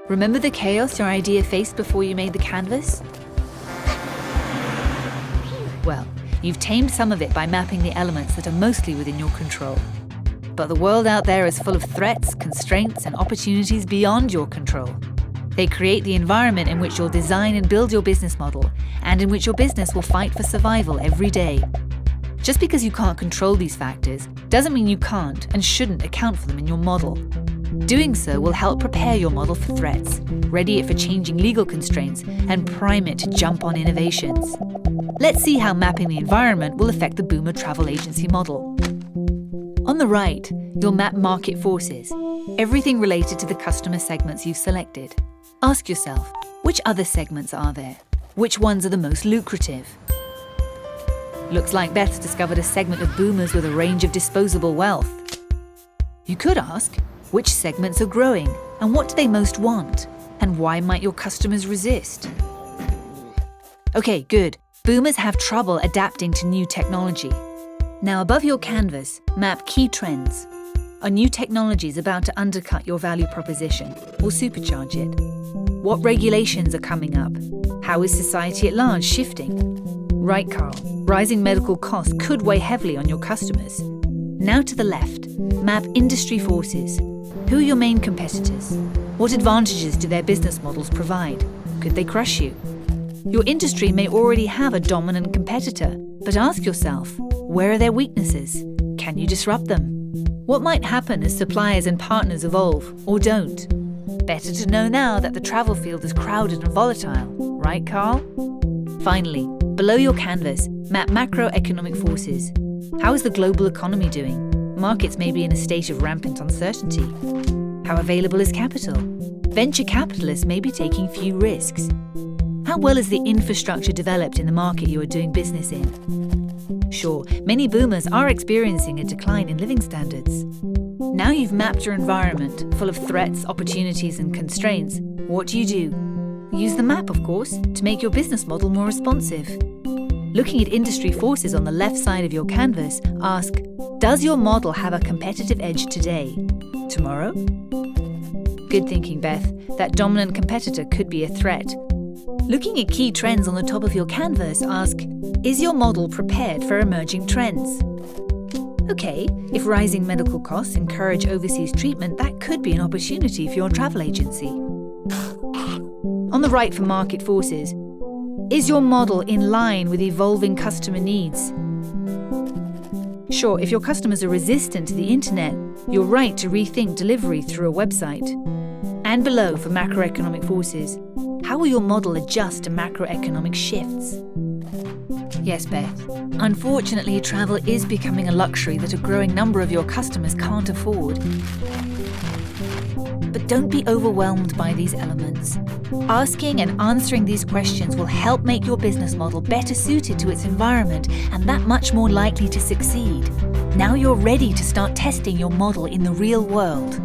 Remember the chaos your idea faced before you made the canvas? Well, you've tamed some of it by mapping the elements that are mostly within your control. But the world out there is full of threats, constraints, and opportunities beyond your control. They create the environment in which you'll design and build your business model, and in which your business will fight for survival every day. Just because you can't control these factors doesn't mean you can't and shouldn't account for them in your model. Doing so will help prepare your model for threats, ready it for changing legal constraints, and prime it to jump on innovations. Let's see how mapping the environment will affect the Boomer travel agency model. On the right, you'll map market forces, everything related to the customer segments you've selected. Ask yourself, which other segments are there? Which ones are the most lucrative? Looks like Beth's discovered a segment of boomers with a range of disposable wealth. You could ask, which segments are growing and what do they most want? And why might your customers resist? Okay, good. Boomers have trouble adapting to new technology. Now above your canvas, map key trends. Are new technologies about to undercut your value proposition or supercharge it? What regulations are coming up? How is society at large shifting? Right, Carl. Rising medical costs could weigh heavily on your customers. Now to the left, map industry forces. Who are your main competitors? What advantages do their business models provide? Could they crush you? Your industry may already have a dominant competitor, but ask yourself, where are their weaknesses? Can you disrupt them? What might happen as suppliers and partners evolve or don't? Better to know now that the travel field is crowded and volatile, right, Carl? Finally, below your canvas, map macroeconomic forces. How is the global economy doing? Markets may be in a state of rampant uncertainty. How available is capital? Venture capitalists may be taking few risks. How well is the infrastructure developed in the market you are doing business in? Sure, many boomers are experiencing a decline in living standards. Now you've mapped your environment, full of threats, opportunities, and constraints. What do? Use the map, of course, to make your business model more responsive. Looking at industry forces on the left side of your canvas, ask, does your model have a competitive edge today? Tomorrow? Good thinking, Beth. That dominant competitor could be a threat. Looking at key trends on the top of your canvas, ask, is your model prepared for emerging trends? Okay, if rising medical costs encourage overseas treatment, that could be an opportunity for your travel agency. On the right for market forces, is your model in line with evolving customer needs? Sure, if your customers are resistant to the internet, you're right to rethink delivery through a website. And below for macroeconomic forces, how will your model adjust to macroeconomic shifts? Yes, Beth. Unfortunately, travel is becoming a luxury that a growing number of your customers can't afford. But don't be overwhelmed by these elements. Asking and answering these questions will help make your business model better suited to its environment and that much more likely to succeed. Now you're ready to start testing your model in the real world.